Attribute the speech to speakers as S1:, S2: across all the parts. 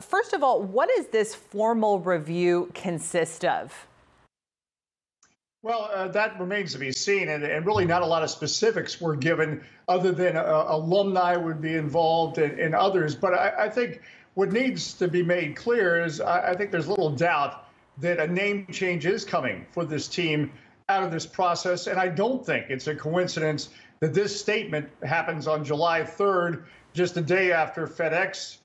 S1: First of all, what does this formal review consist of?
S2: Well, that remains to be seen, and really not a lot of specifics were given other than alumni would be involved and others. But I think what needs to be made clear is I think there's little doubt that a name change is coming for this team out of this process. And I don't think it's a coincidence that this statement happens on July 3rd, just a day after FedEx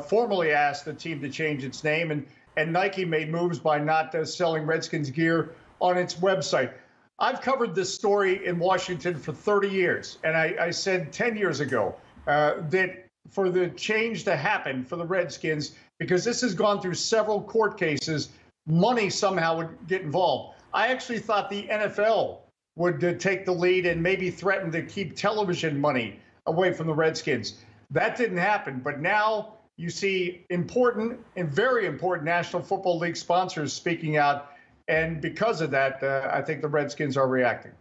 S2: formally asked the team to change its name, and Nike made moves by not selling Redskins gear on its website. I've covered this story in Washington for 30 years, and I said 10 years ago that for the change to happen for the Redskins, because this has gone through several court cases, money somehow would get involved. I actually thought the NFL would take the lead and maybe threaten to keep television money away from the Redskins. That didn't happen, but now you see important and very important National Football League sponsors speaking out. And because of that, I think the Redskins are reacting.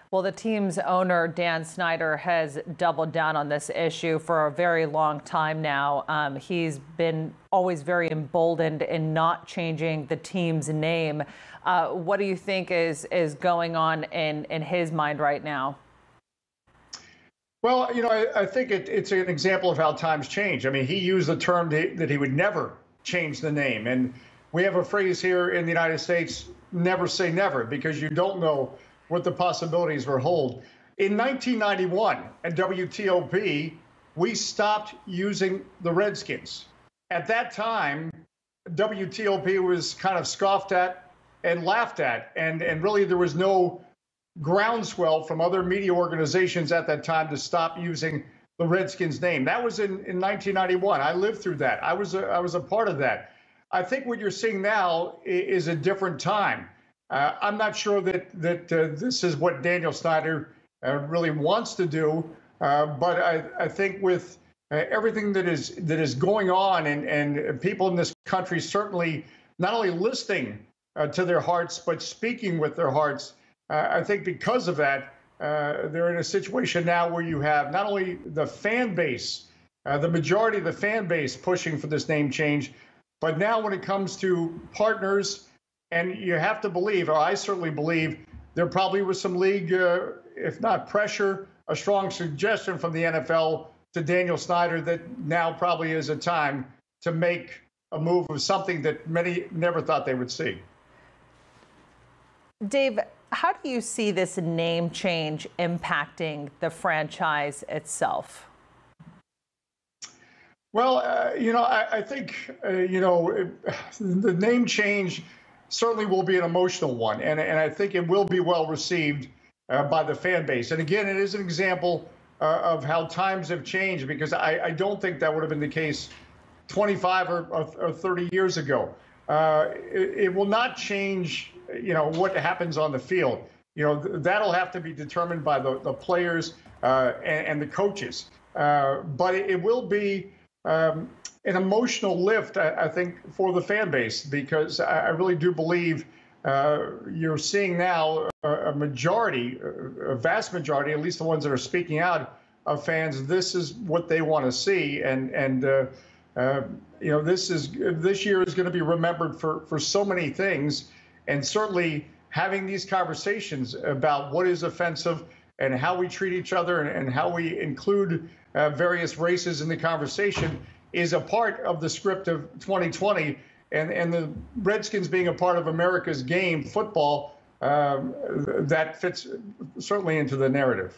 S1: Well, the team's owner, Dan Snyder, has doubled down on this issue for a very long time now. He's been always very emboldened in not changing the team's name. What do you think is going on in his mind right now?
S2: Well, I think it's an example of how times change. I mean, he used the term that he would never change the name. And we have a phrase here in the United States, never say never, because you don't know what the possibilities will hold. In 1991 at WTOP, we stopped using the Redskins. At that time, WTOP was kind of scoffed at and laughed at, and really there was no groundswell from other media organizations at that time to stop using the Redskins name. That was in 1991. I lived through that. I was a part of that. I think what you're seeing now is a different time. I'm not sure that this is what Daniel Snyder really wants to do, but I think with everything that is going on and people in this country certainly not only listening to their hearts but speaking with their hearts, I think because of that, they're in a situation now where you have not only the fan base, the majority of the fan base pushing for this name change, but now when it comes to partners, and you have to believe, or I certainly believe, there probably was some league, if not pressure, a strong suggestion from the NFL to Daniel Snyder that now probably is a time to make a move of something that many never thought they would see.
S1: Dave, how do you see this name change impacting the franchise itself?
S2: Well, I think, the name change certainly will be an emotional one, and I think it will be well received by the fan base. And again, it is an example of how times have changed, because I don't think that would have been the case 25 or 30 years ago. It will not change, what happens on the field. That'll have to be determined by the players and the coaches. But it will be an emotional lift, I think, for the fan base, because I really do believe you're seeing now a majority, a vast majority, at least the ones that are speaking out, of fans. This is what they want to see, and this year is going to be remembered for so many things, and certainly having these conversations about what is offensive and how we treat each other and how we include various races in the conversation is a part of the script of 2020, and the Redskins being a part of America's game, football, that fits certainly into the narrative.